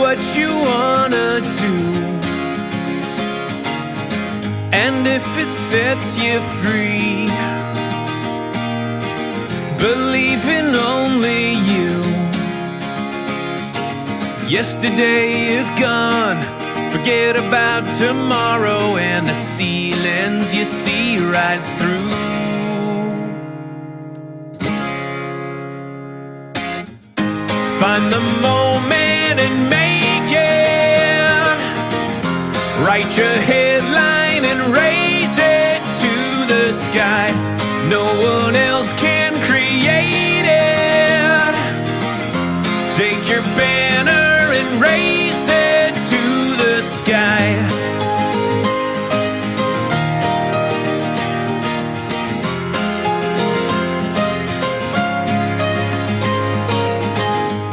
what you wanna do. And if it sets you free, believe in only you. Yesterday is gone, forget about tomorrow, and the ceilings you see right through. Find the moment and make it. Write your headline and raise it to the sky. No one else can create it. Take your banner and raise it to the sky.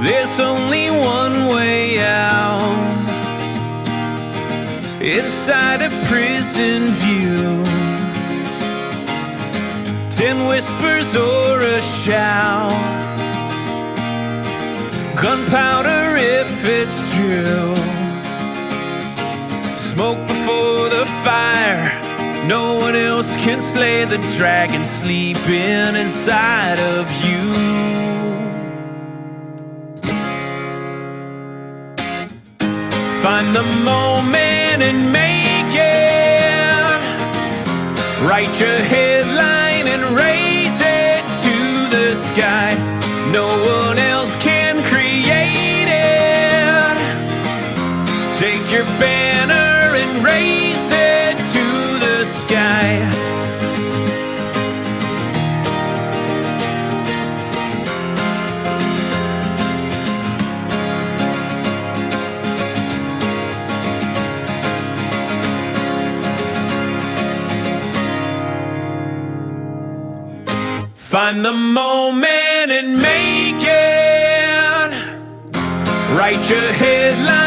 There's only one way out, inside a prison view. 10 whispers or a shout, gunpowder if it's true. Smoke before the fire, no one else can slay the dragon sleeping inside of you. Find the moment and make it. Write your headline and raise it to the sky. No one else can create it. Take your banner and raise it to the sky. Find the moment and make it. Write your headline